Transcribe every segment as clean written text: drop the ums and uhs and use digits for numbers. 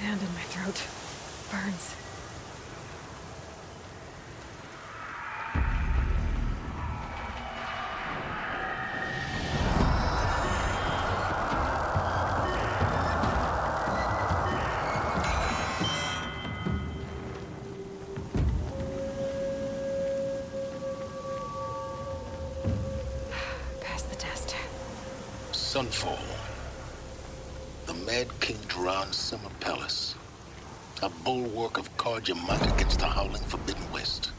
Sand in my throat. Burns. Pass the test. Sunfall. The Mad King Duran's summer palace. A bulwark of Carja might against the howling Forbidden West.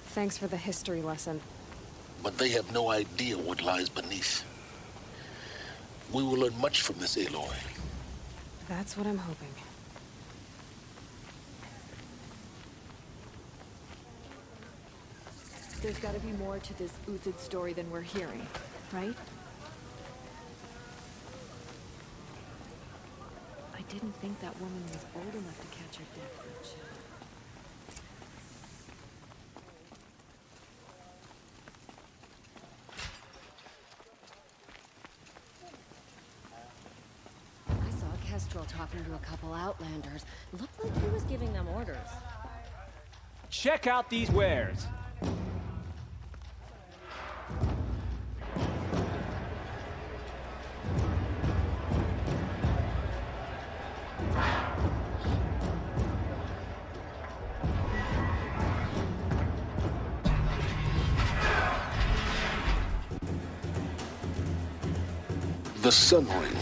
Thanks for the history lesson. But they have no idea what lies beneath. We will learn much from this, Aloy. That's what I'm hoping. There's gotta be more to this Uthid story than we're hearing, right? I didn't think that woman was old enough to catch her death from chill. I saw Kestrel talking to a couple Outlanders. Looked like he was giving them orders. Check out these wares. The Sun Ring.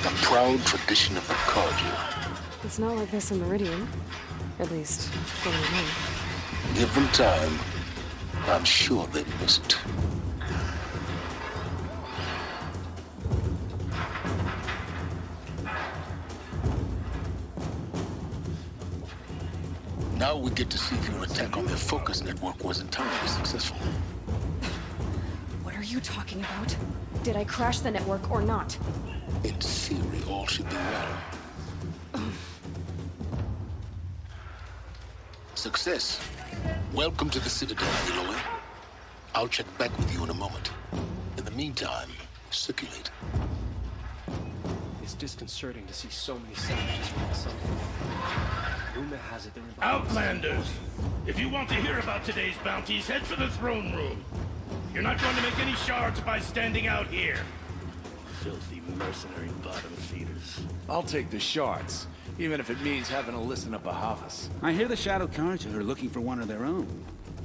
A proud tradition of the Carja. It's not like this in Meridian. At least, for the moment. Give them time. I'm sure they miss it. Now we get to see if your attack on their focus network was entirely successful. What are you talking about? Did I crash the network or not? In theory, all should be well. Success. Welcome to the Citadel, Aloy. I'll check back with you in a moment. In the meantime, circulate. It's disconcerting to see so many savages with something. Rumor has it they're in Outlanders! If you want to hear about today's bounties, head for the throne room. You're not going to make any shards by standing out here. Filthy mercenary bottom feeders. I'll take the shards, even if it means having to listen to Bahavas. I hear the Shadow Carja are looking for one of their own.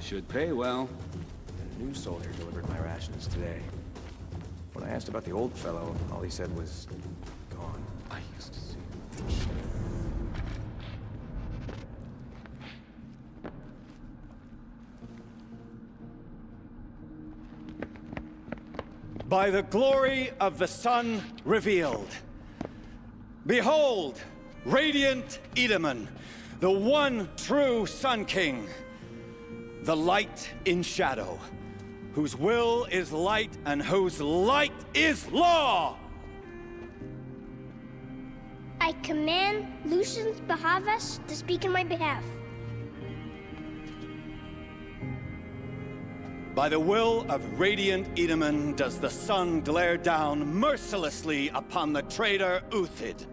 Should pay well. A new soldier delivered my rations today. When I asked about the old fellow, all he said was, gone. I used to see him. By the glory of the sun revealed. Behold, radiant Itamen, the one true Sun King. The light in shadow, whose will is light and whose light is law! I command Lucius Bahavas to speak in my behalf. By the will of radiant Itamen does the sun glare down mercilessly upon the traitor Uthid.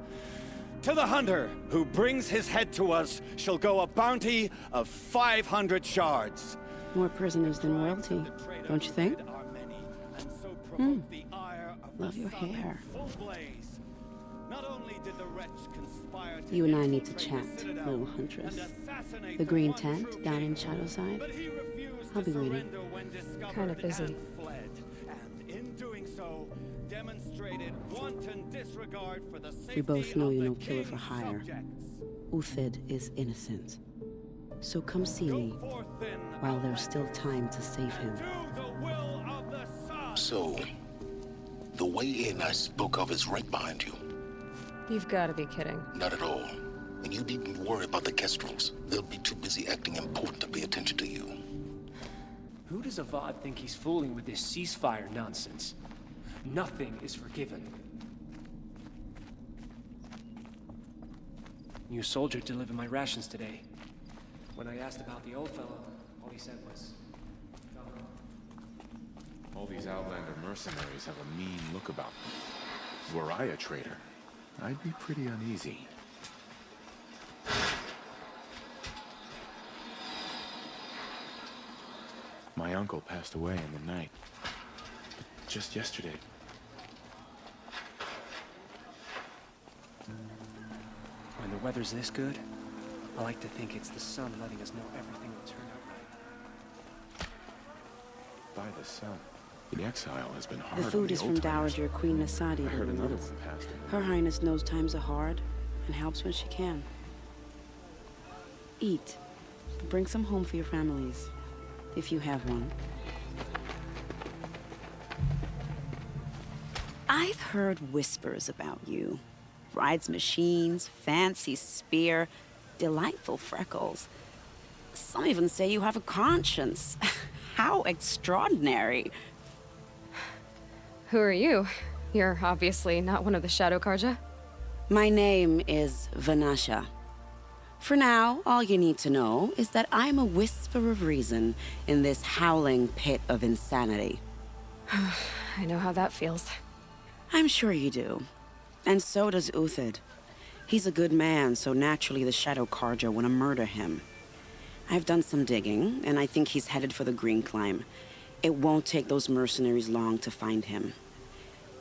To the hunter who brings his head to us shall go a bounty of 500 shards. More prisoners than royalty, don't you think? Love your hair. You and I need to chat, little huntress. The green tent down in Shadowside. I'll be waiting. Kinda busy. We both know you're no killer for hire. Uthid is innocent. So come see me, while there's still time to save him. So, the way in I spoke of is right behind you. You've got to be kidding. Not at all. And you needn't worry about the Kestrels. They'll be too busy acting important to pay attention to you. Who does Avad think he's fooling with this ceasefire nonsense? Nothing is forgiven. New soldier delivered my rations today. When I asked about the old fellow, all he said was, gone. All these Outlander mercenaries have a mean look about them. Were I a traitor, I'd be pretty uneasy. My uncle passed away in the night. Just yesterday. When the weather's this good, I like to think it's the sun letting us know everything will turn out right. By the sun. The exile has been hard. The food is from Dowager Queen Nasadi. I heard another one passed in the Her night. Highness knows times are hard and helps when she can. Eat. Bring some home for your families, if you have one. I've heard whispers about you. Rides machines, fancy spear, delightful freckles. Some even say you have a conscience. How extraordinary. Who are you? You're obviously not one of the Shadow Karja. My name is Vanasha. For now, all you need to know is that I'm a whisper of reason in this howling pit of insanity. I know how that feels. I'm sure you do. And so does Uthid. He's a good man, so naturally the Shadow Karja want to murder him. I've done some digging, and I think he's headed for the Green Climb. It won't take those mercenaries long to find him.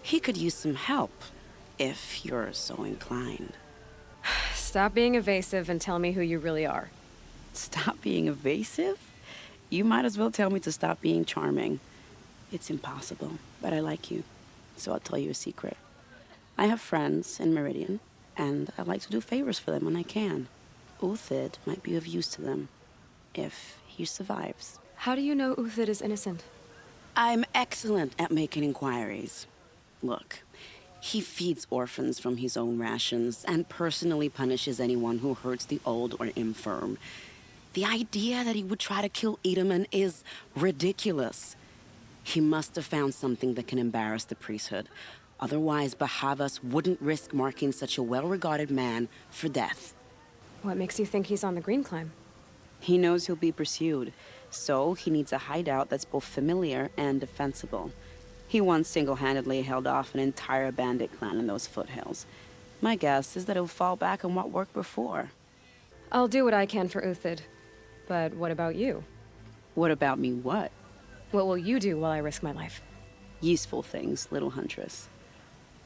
He could use some help, if you're so inclined. Stop being evasive and tell me who you really are. Stop being evasive? You might as well tell me to stop being charming. It's impossible, but I like you, so I'll tell you a secret. I have friends in Meridian, and I like to do favors for them when I can. Uthid might be of use to them, if he survives. How do you know Uthid is innocent? I'm excellent at making inquiries. Look, he feeds orphans from his own rations and personally punishes anyone who hurts the old or infirm. The idea that he would try to kill Itamen is ridiculous. He must have found something that can embarrass the priesthood. Otherwise, Bahavas wouldn't risk marking such a well-regarded man for death. What makes you think he's on the Green Climb? He knows he'll be pursued, so he needs a hideout that's both familiar and defensible. He once single-handedly held off an entire bandit clan in those foothills. My guess is that he'll fall back on what worked before. I'll do what I can for Uthid. But what about you? What about me what? What will you do while I risk my life? Useful things, little huntress.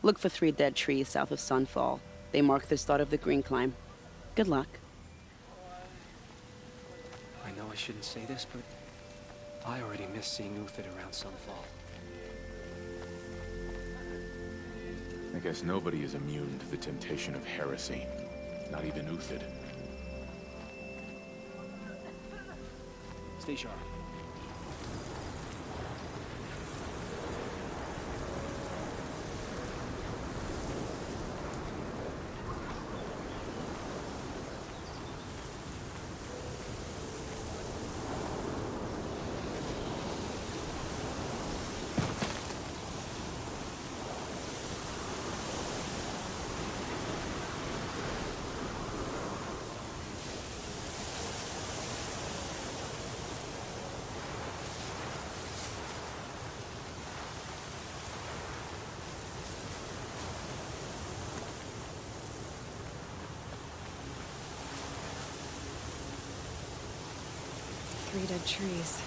Look for 3 dead trees south of Sunfall. They mark the start of the Green Climb. Good luck. I know I shouldn't say this, but I already miss seeing Uthid around Sunfall. I guess nobody is immune to the temptation of heresy. Not even Uthid. Stay sharp. Three dead trees,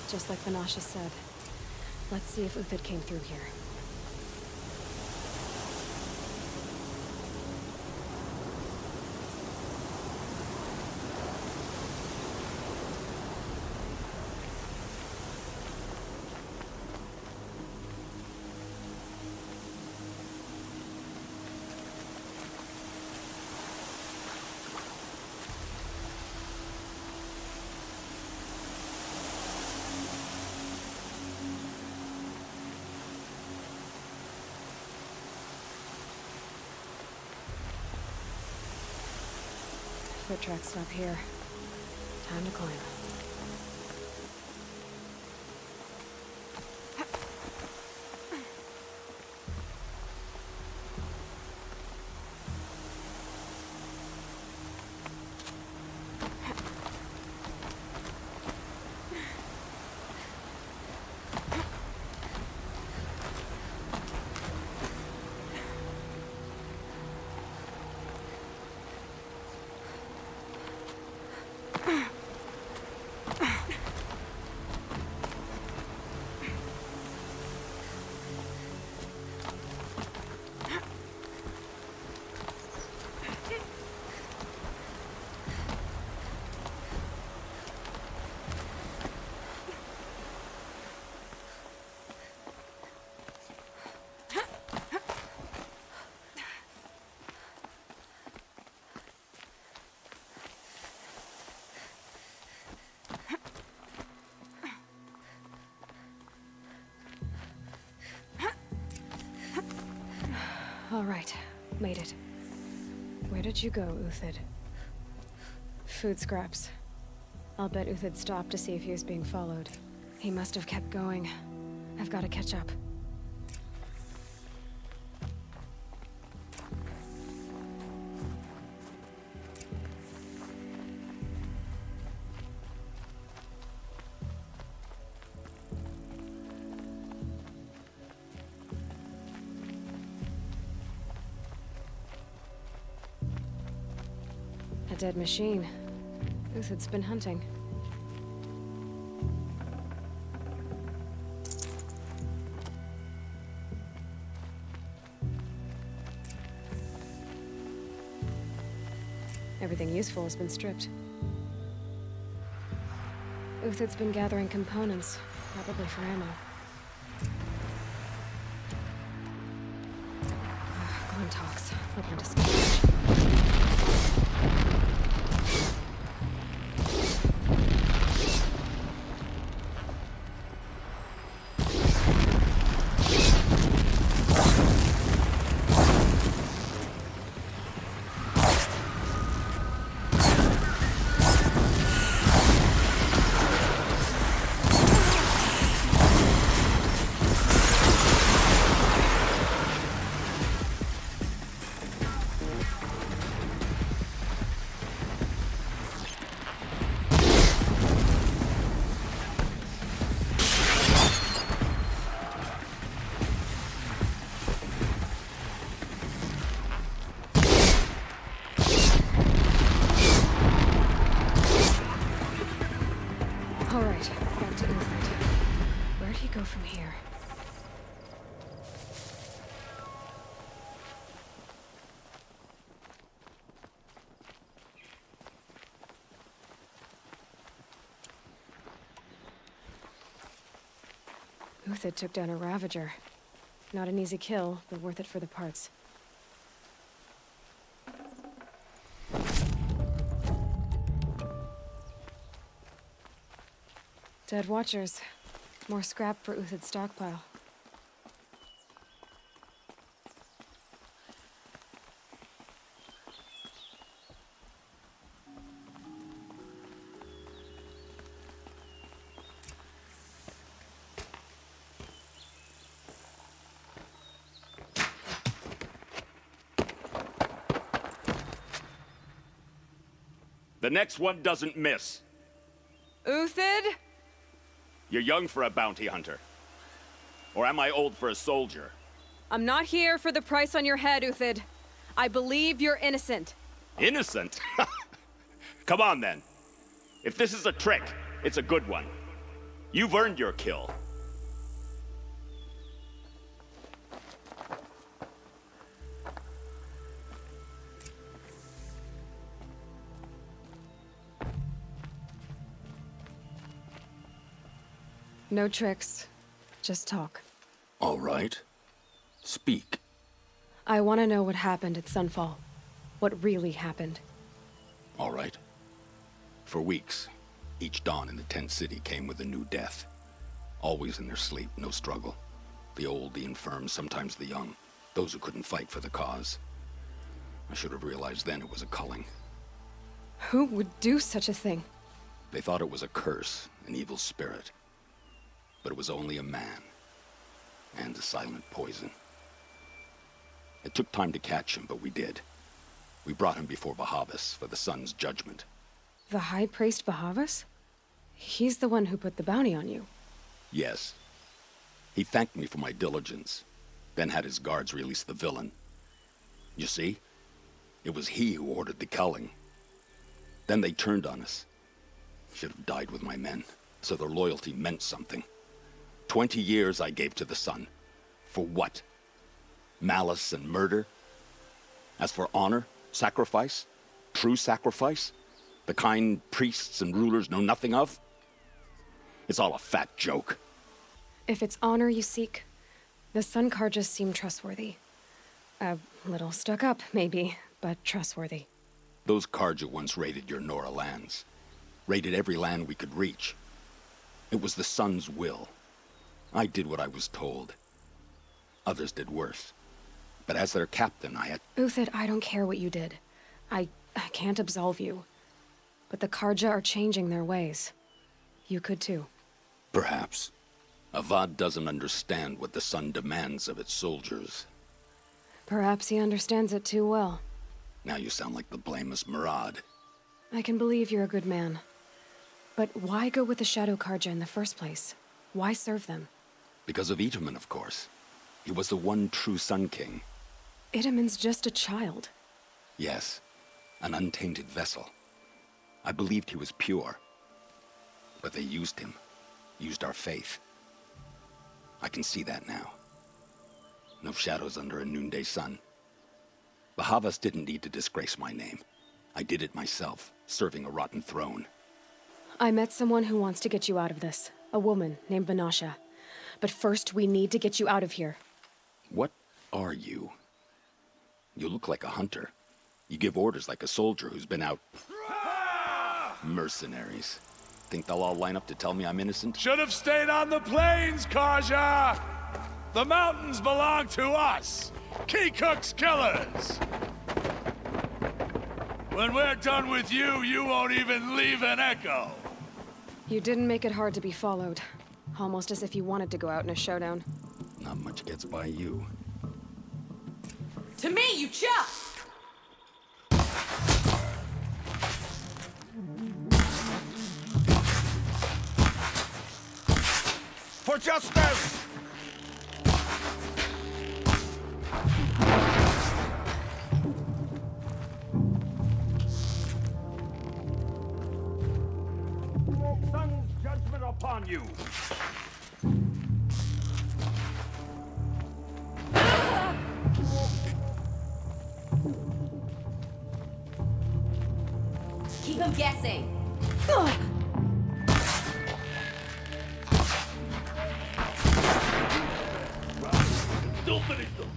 just like Vanasha said. Let's see if Uthid came through here. Foot tracks stop here. Time to climb. right. Made it. Where did you go, Uthid? Food scraps. I'll bet Uthid stopped to see if he was being followed. He must have kept going. I've got to catch up. A dead machine. Uthid's been hunting. Everything useful has been stripped. Uthid's been gathering components, probably for ammo. Glenn talks. Looking to scavenge. From here. Uthid took down a Ravager. Not an easy kill, but worth it for the parts. Dead Watchers. More scrap for Uthid's stockpile. The next one doesn't miss. Uthid? You're young for a bounty hunter. Or am I old for a soldier? I'm not here for the price on your head, Uthid. I believe you're innocent. Innocent? Come on, then. If this is a trick, it's a good one. You've earned your kill. No tricks. Just talk. All right. Speak. I want to know what happened at Sunfall. What really happened. All right. For weeks, each dawn in the tent city came with a new death. Always in their sleep, no struggle. The old, the infirm, sometimes the young. Those who couldn't fight for the cause. I should have realized then it was a culling. Who would do such a thing? They thought it was a curse, an evil spirit. But it was only a man. And a silent poison. It took time to catch him, but we did. We brought him before Bahavas for the sun's judgment. The High Priest Bahavas? He's the one who put the bounty on you. Yes. He thanked me for my diligence, then had his guards release the villain. You see? It was he who ordered the culling. Then they turned on us. Should have died with my men, so their loyalty meant something. 20 years I gave to the sun. For what? Malice and murder? As for honor, sacrifice, true sacrifice, the kind priests and rulers know nothing of? It's all a fat joke. If it's honor you seek, the Sun Karjas seem trustworthy. A little stuck up, maybe, but trustworthy. Those Karja once raided your Nora lands. Raided every land we could reach. It was the Sun's will. I did what I was told. Others did worse. But as their captain, I had... Uthid, I don't care what you did. I can't absolve you. But the Karja are changing their ways. You could too. Perhaps. Avad doesn't understand what the Sun demands of its soldiers. Perhaps he understands it too well. Now you sound like the blameless Murad. I can believe you're a good man. But why go with the Shadow Karja in the first place? Why serve them? Because of Itamen, of course. He was the one true Sun King. Itamen's just a child. Yes, an untainted vessel. I believed he was pure. But they used him. Used our faith. I can see that now. No shadows under a noonday sun. Bahavas didn't need to disgrace my name. I did it myself, serving a rotten throne. I met someone who wants to get you out of this. A woman named Vanasha. But first, we need to get you out of here. What are you? You look like a hunter. You give orders like a soldier who's been out... Mercenaries. Think they'll all line up to tell me I'm innocent? Should have stayed on the plains, Karja! The mountains belong to us! Keecook's killers! When we're done with you, you won't even leave an echo! You didn't make it hard to be followed. Almost as if you wanted to go out in a showdown. Not much gets by you. To me, you chuck! For justice! Sun's judgment upon you! Keep him guessing. Still finish them!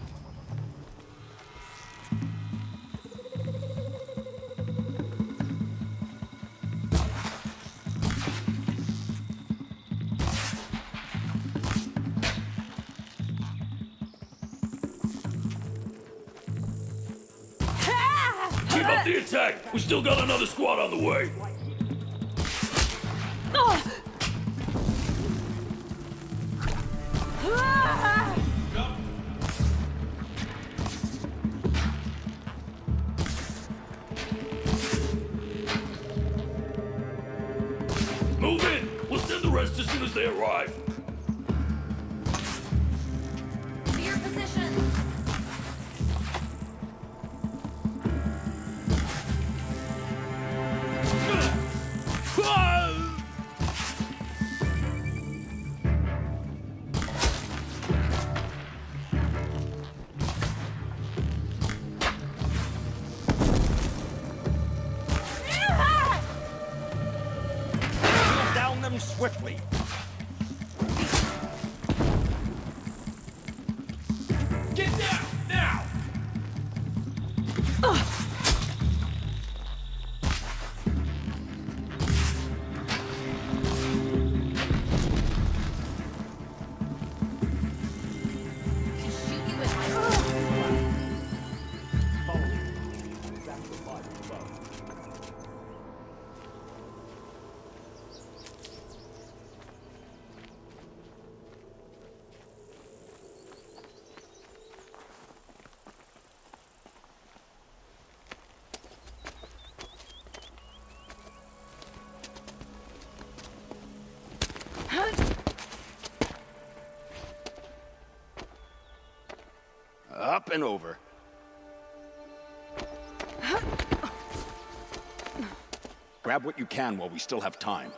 Keep up the attack! We still got another squad on the way! Move in! We'll send the rest as soon as they arrive. To your positions. Down them swiftly. Get down, now! Shoot you with my... Up and over. Grab what you can while we still have time.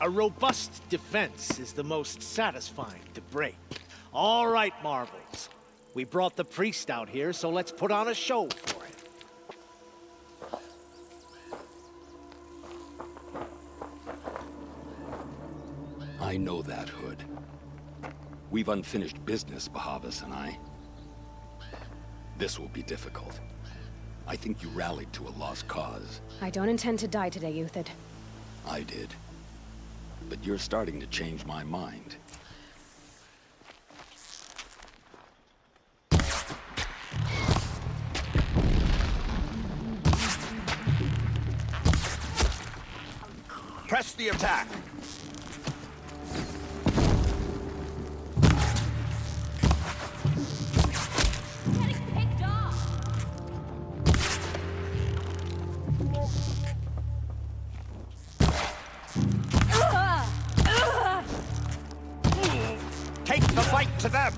A robust defense is the most satisfying to break. All right, Marvels. We brought the priest out here, so let's put on a show for him. I know that, Hood. We've unfinished business, Bahavas and I. This will be difficult. I think you rallied to a lost cause. I don't intend to die today, Uthid. I did. But you're starting to change my mind. Press the attack! Take the fight to them!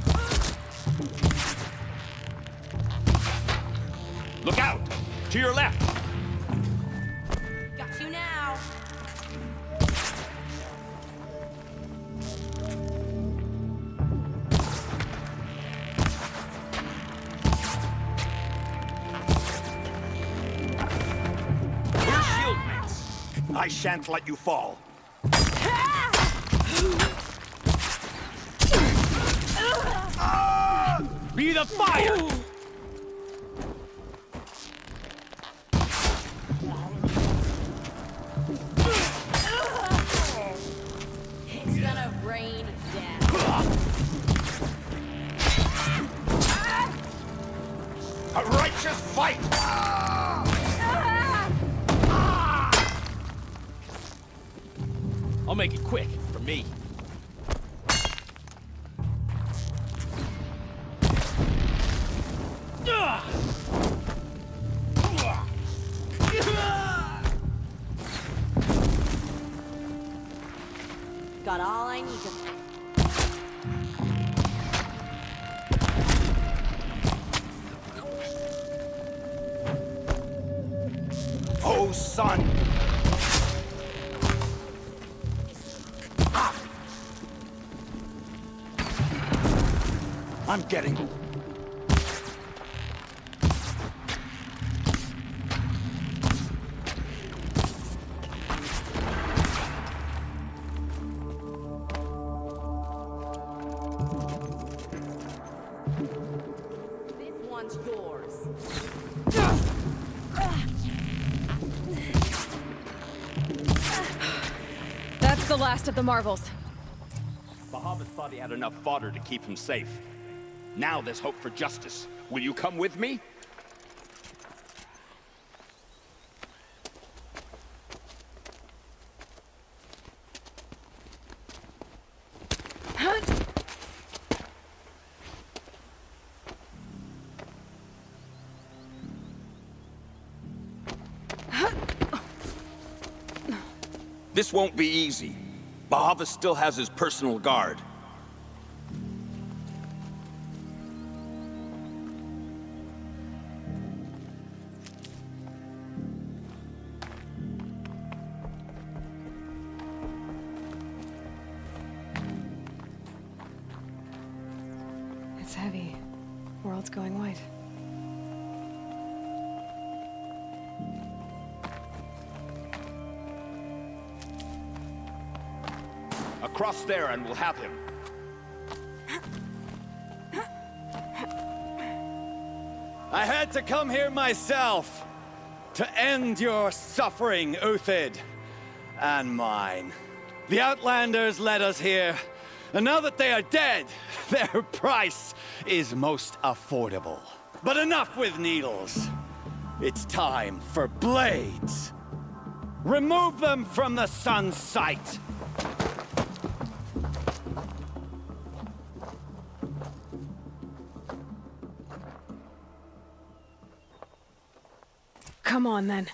Look out! To your left! Got you now. We're shield mates. I shan't let you fall. Be the fire! It's gonna rain down. A righteous fight! I'll make it quick, for me. Got all I need to... Oh, son! I'm getting... This one's yours. That's the last of the marvels. Bahavas thought he had enough fodder to keep him safe. Now there's hope for justice. Will you come with me? This won't be easy. Bahavas still has his personal guard. It's heavy. World's going white. Across there and we'll have him. I had to come here myself to end your suffering, Uthid, and mine. The Outlanders led us here, and now that they are dead, their price is most affordable. But enough with needles. It's time for blades. Remove them from the sun's sight. Come on, then.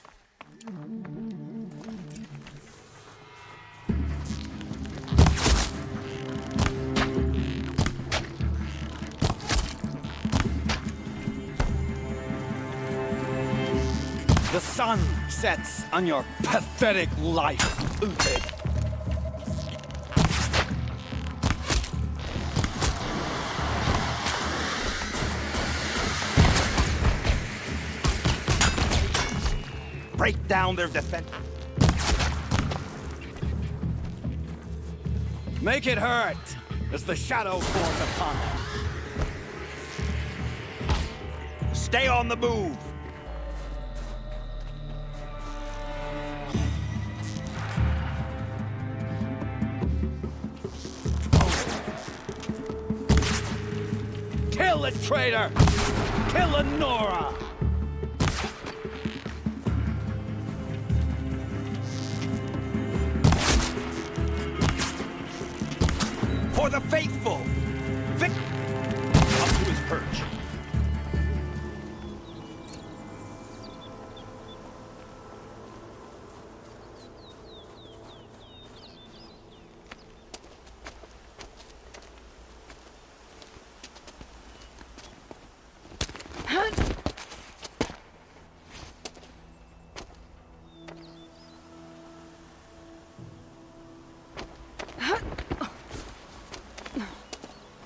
The sun sets on your pathetic life, Uthid. Break down their defense. Make it hurt as the shadow falls upon them. Stay on the move. Kill the traitor! Kill Lenora! For the faithful! Vic... Up to his perch.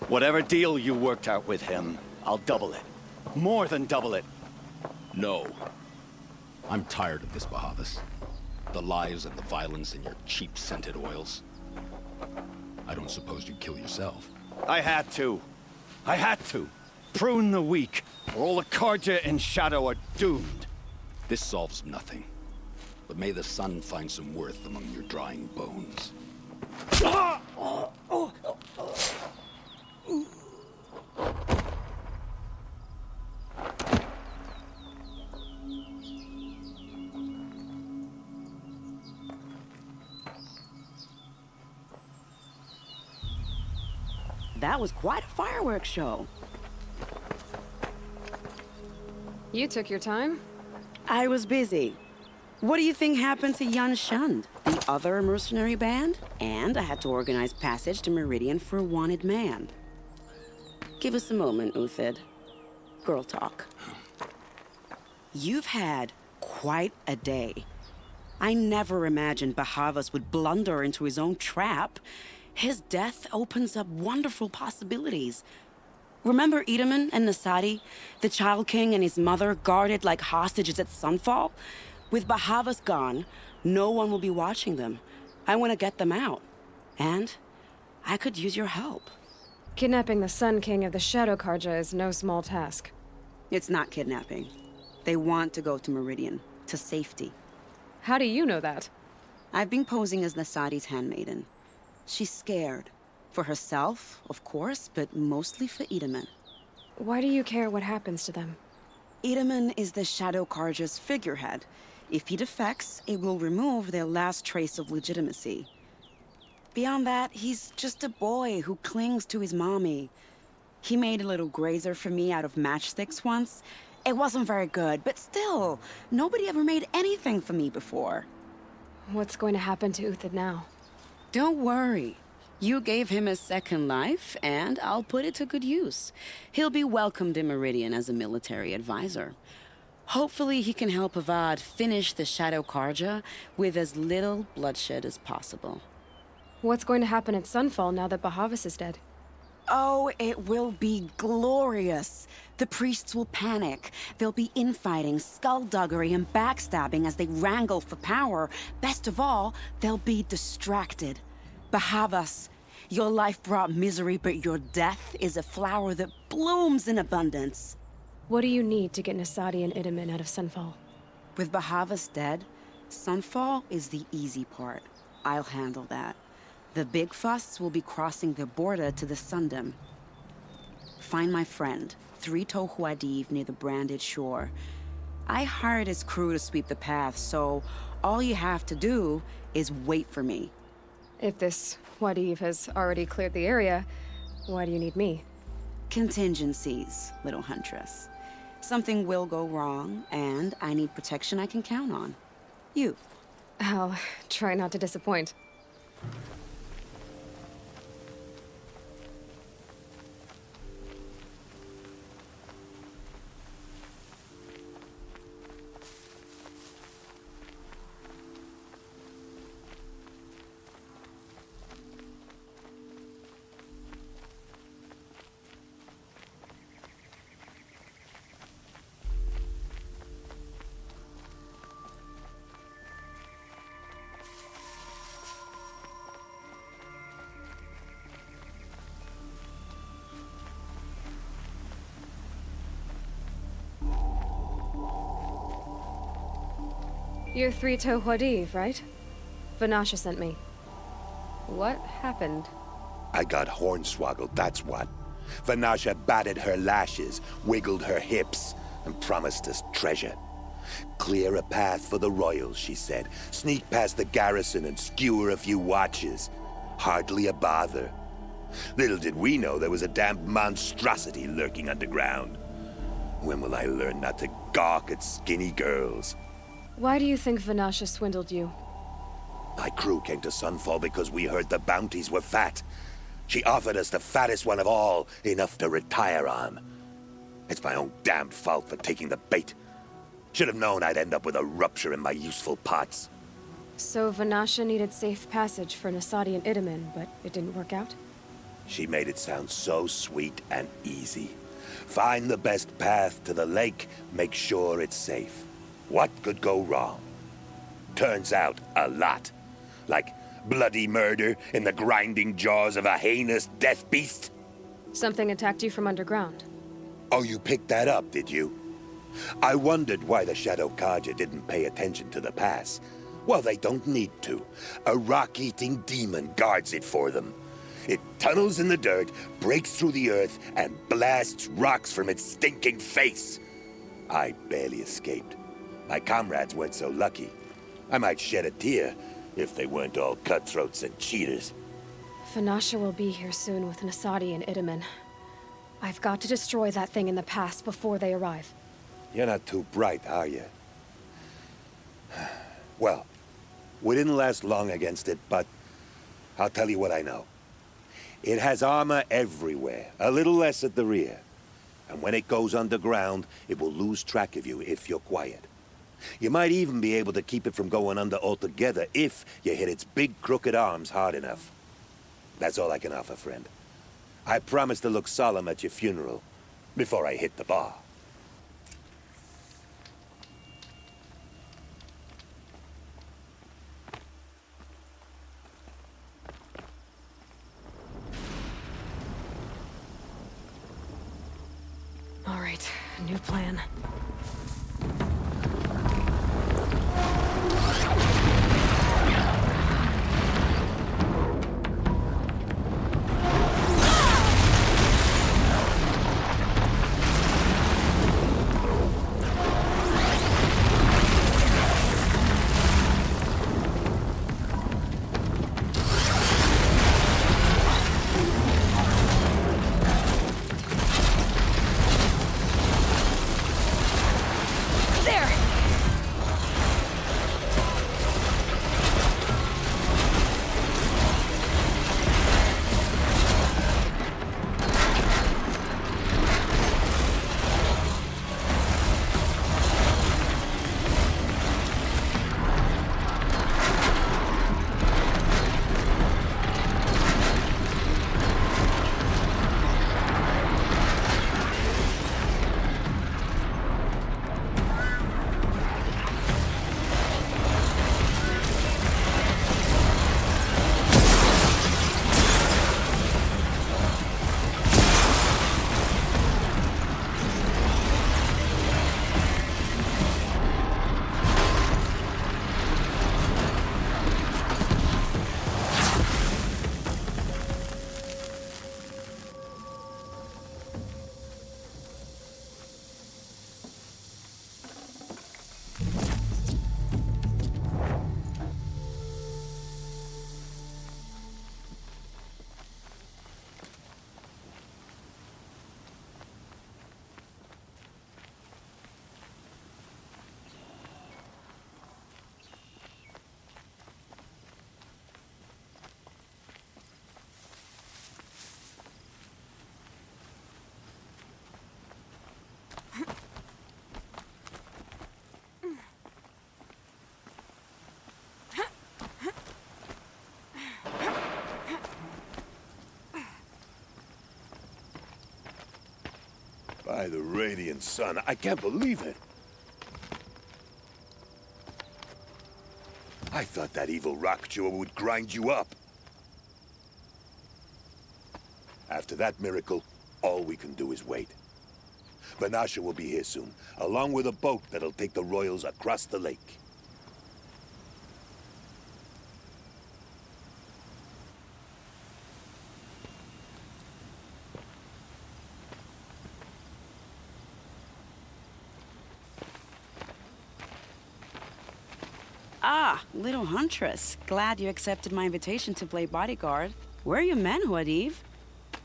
Whatever deal you worked out with him, I'll double it. More than double it. No. I'm tired of this, Bahavas. The lies and the violence and your cheap scented oils. I don't suppose you'd kill yourself. I had to. I had to. Prune the weak, or all the Karja in Shadow are doomed. This solves nothing. But may the sun find some worth among your drying bones. That was quite a fireworks show. You took your time? I was busy. What do you think happened to Yan Shund, the other mercenary band? And I had to organize passage to Meridian for a wanted man. Give us a moment, Uthid. Girl talk. You've had quite a day. I never imagined Bahavas would blunder into his own trap. His death opens up wonderful possibilities. Remember Itamen and Nasadi, the Child King and his mother guarded like hostages at Sunfall? With Bahavas gone, no one will be watching them. I want to get them out. And I could use your help. Kidnapping the Sun King of the Shadow Karja is no small task. It's not kidnapping. They want to go to Meridian, to safety. How do you know that? I've been posing as Nasadi's handmaiden. She's scared. For herself, of course, but mostly for Itamen. Why do you care what happens to them? Itamen is the Shadow Karja's figurehead. If he defects, it will remove their last trace of legitimacy. Beyond that, he's just a boy who clings to his mommy. He made a little grazer for me out of matchsticks once. It wasn't very good, but still, nobody ever made anything for me before. What's going to happen to Uthid now? Don't worry. You gave him a second life, and I'll put it to good use. He'll be welcomed in Meridian as a military advisor. Hopefully he can help Avad finish the Shadow Karja with as little bloodshed as possible. What's going to happen at Sunfall now that Bahavas is dead? Oh, it will be glorious. The priests will panic. There'll be infighting, skullduggery, and backstabbing as they wrangle for power. Best of all, they'll be distracted. Bahavas, your life brought misery, but your death is a flower that blooms in abundance. What do you need to get Nasadi and Itamen out of Sunfall? With Bahavas dead, Sunfall is the easy part. I'll handle that. The big fuss will be crossing the border to the Sundom. Find my friend, 3 Tohuadiv near the branded shore. I hired his crew to sweep the path, so all you have to do is wait for me. If this Wadiv has already cleared the area, why do you need me? Contingencies, little huntress. Something will go wrong, and I need protection I can count on. You. I'll try not to disappoint. You're Three-Toe Huadiv, right? Vanasha sent me. What happened? I got hornswoggled, that's what. Vanasha batted her lashes, wiggled her hips, and promised us treasure. Clear a path for the royals, she said. Sneak past the garrison and skewer a few watches. Hardly a bother. Little did we know there was a damned monstrosity lurking underground. When will I learn not to gawk at skinny girls? Why do you think Vanasha swindled you? My crew came to Sunfall because we heard the bounties were fat. She offered us the fattest one of all, enough to retire on. It's my own damned fault for taking the bait. Should have known I'd end up with a rupture in my useful parts. So Vanasha needed safe passage for Nasadi and Itamen, but it didn't work out? She made it sound so sweet and easy. Find the best path to the lake, make sure it's safe. What could go wrong? Turns out, a lot. Like bloody murder in the grinding jaws of a heinous death beast. Something attacked you from underground. Oh, you picked that up, did you? I wondered why the Shadow Kaja didn't pay attention to the pass. Well, they don't need to. A rock-eating demon guards it for them. It tunnels in the dirt, breaks through the earth, and blasts rocks from its stinking face. I barely escaped. My comrades weren't so lucky. I might shed a tear if they weren't all cutthroats and cheaters. Vanasha will be here soon with Nasadi and Itamen. I've got to destroy that thing in the pass before they arrive. You're not too bright, are you? Well, we didn't last long against it, but I'll tell you what I know. It has armor everywhere, a little less at the rear. And when it goes underground, it will lose track of you if you're quiet. You might even be able to keep it from going under altogether if you hit its big crooked arms hard enough. That's all I can offer, friend. I promise to look solemn at your funeral before I hit the bar. All right, new plan. By the radiant sun, I can't believe it. I thought that evil rock chewer would grind you up. After that miracle, all we can do is wait. Vanasha will be here soon, along with a boat that'll take the royals across the lake. Ah, little huntress. Glad you accepted my invitation to play bodyguard. Where are your men, Huadiv?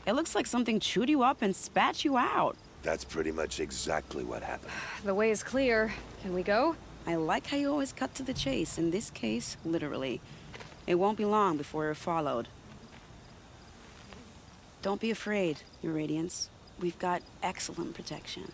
It looks like something chewed you up and spat you out. That's pretty much exactly what happened. The way is clear. Can we go? I like how you always cut to the chase. In this case, literally. It won't be long before you're followed. Don't be afraid, Your Radiance. We've got excellent protection.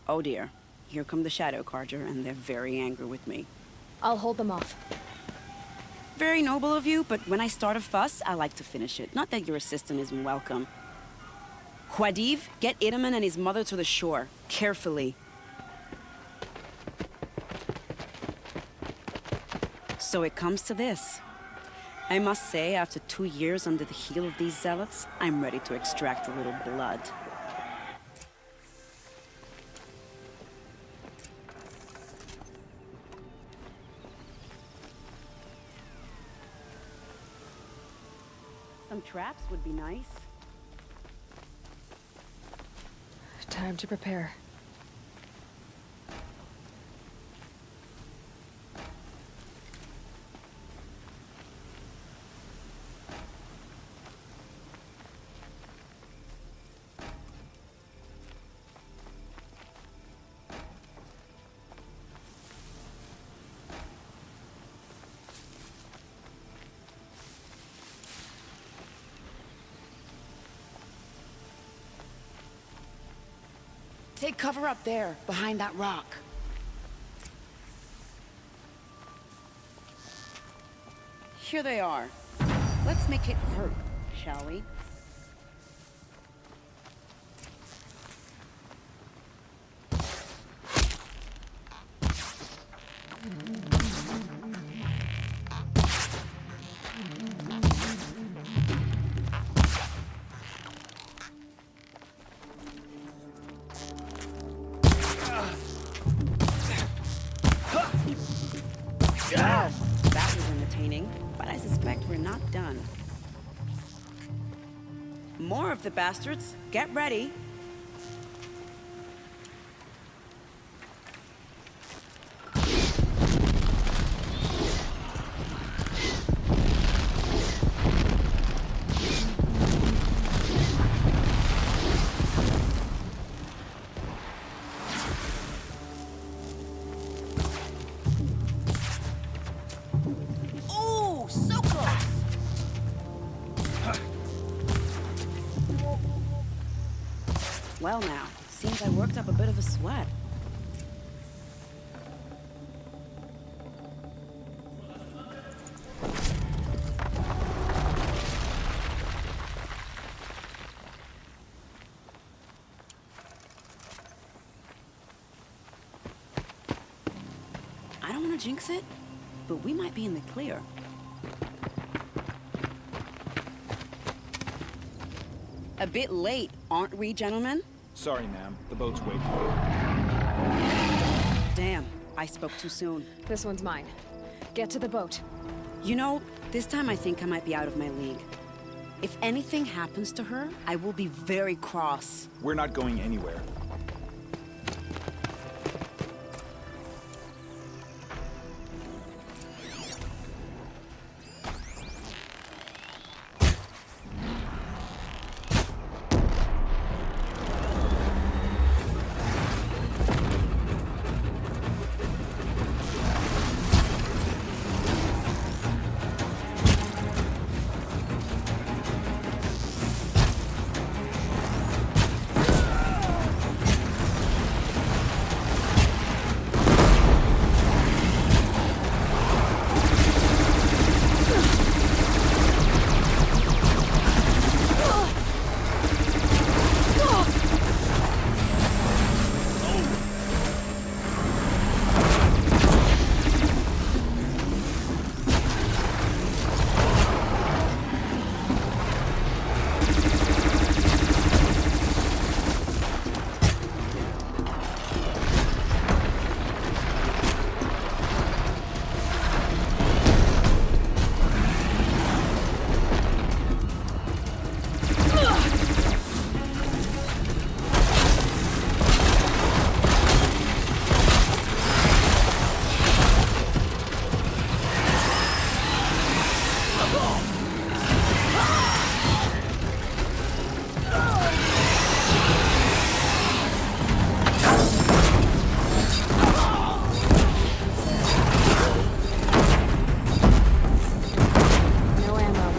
Oh dear. Here come the Shadow Carja, and they're very angry with me. I'll hold them off. Very noble of you, but when I start a fuss, I like to finish it. Not that your assistant isn't welcome. Huadiv, get Itamen and his mother to the shore. Carefully. So it comes to this. I must say, after 2 years under the heel of these zealots, I'm ready to extract a little blood. Some traps would be nice. Time to prepare. Take cover up there, behind that rock. Here they are. Let's make it hurt, shall we? Well, that was entertaining, but I suspect we're not done. More of the bastards. Get ready. Well now, seems I worked up a bit of a sweat. I don't want to jinx it, but we might be in the clear. A bit late, aren't we, gentlemen? Sorry, ma'am. The boat's waiting. Damn, I spoke too soon. This one's mine. Get to the boat. You know, this time I think I might be out of my league. If anything happens to her, I will be very cross. We're not going anywhere. No ammo.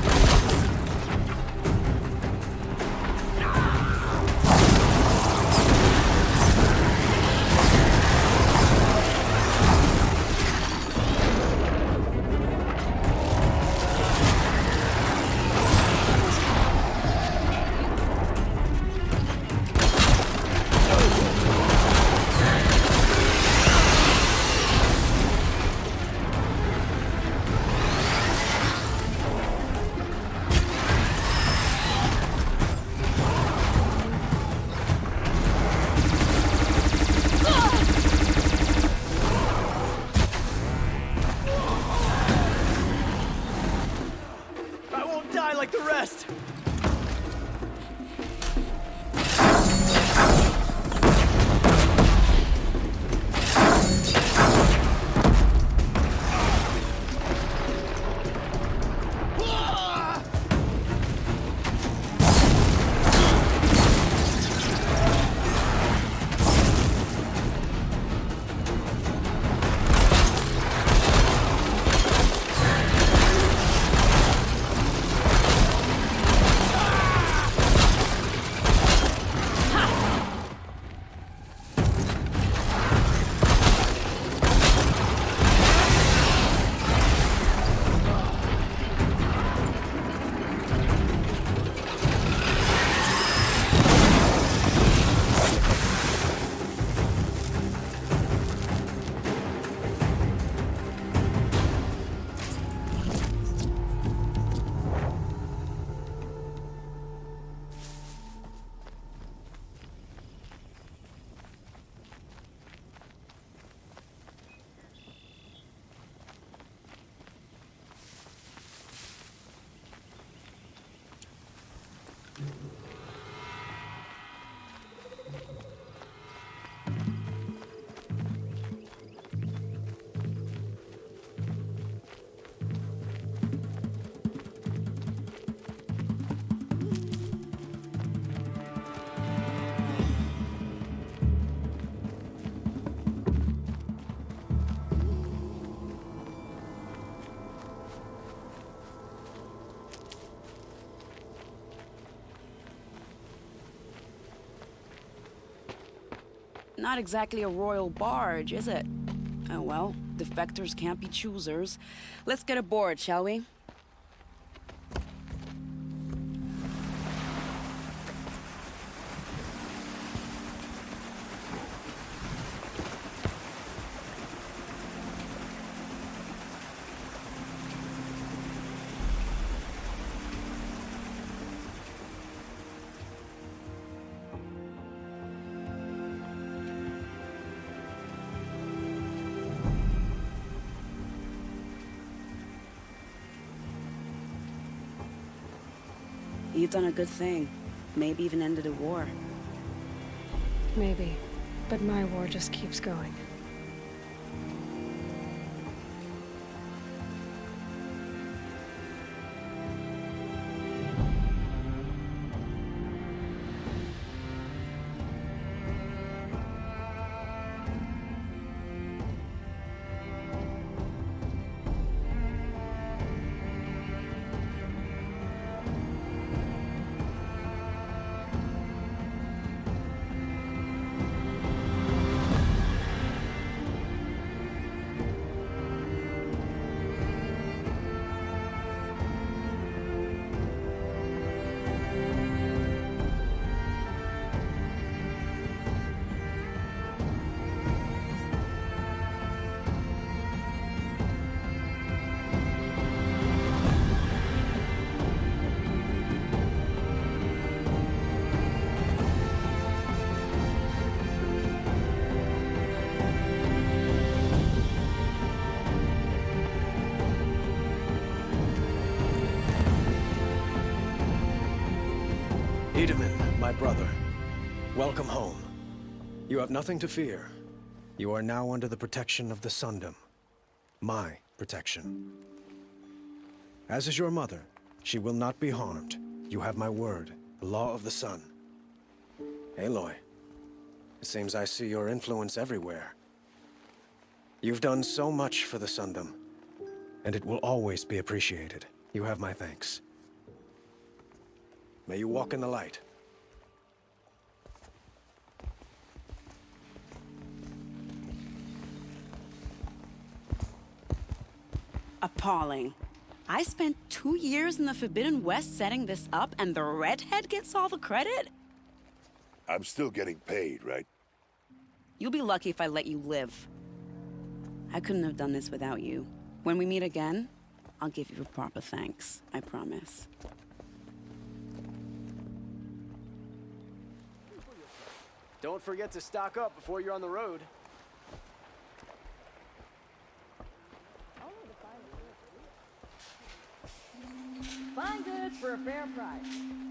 I won't die like the rest! Not exactly a royal barge, is it? Oh well, defectors can't be choosers. Let's get aboard, shall we? You've done a good thing. Maybe even ended a war. Maybe. But my war just keeps going. Itamen, my brother. Welcome home. You have nothing to fear. You are now under the protection of the Sundom. My protection. As is your mother, she will not be harmed. You have my word, the law of the sun. Aloy, it seems I see your influence everywhere. You've done so much for the Sundom, and it will always be appreciated. You have my thanks. May you walk in the light. Appalling. I spent 2 years in the Forbidden West setting this up, and the redhead gets all the credit? I'm still getting paid, right? You'll be lucky if I let you live. I couldn't have done this without you. When we meet again, I'll give you a proper thanks. I promise. Don't forget to stock up before you're on the road. Fine goods for a fair price.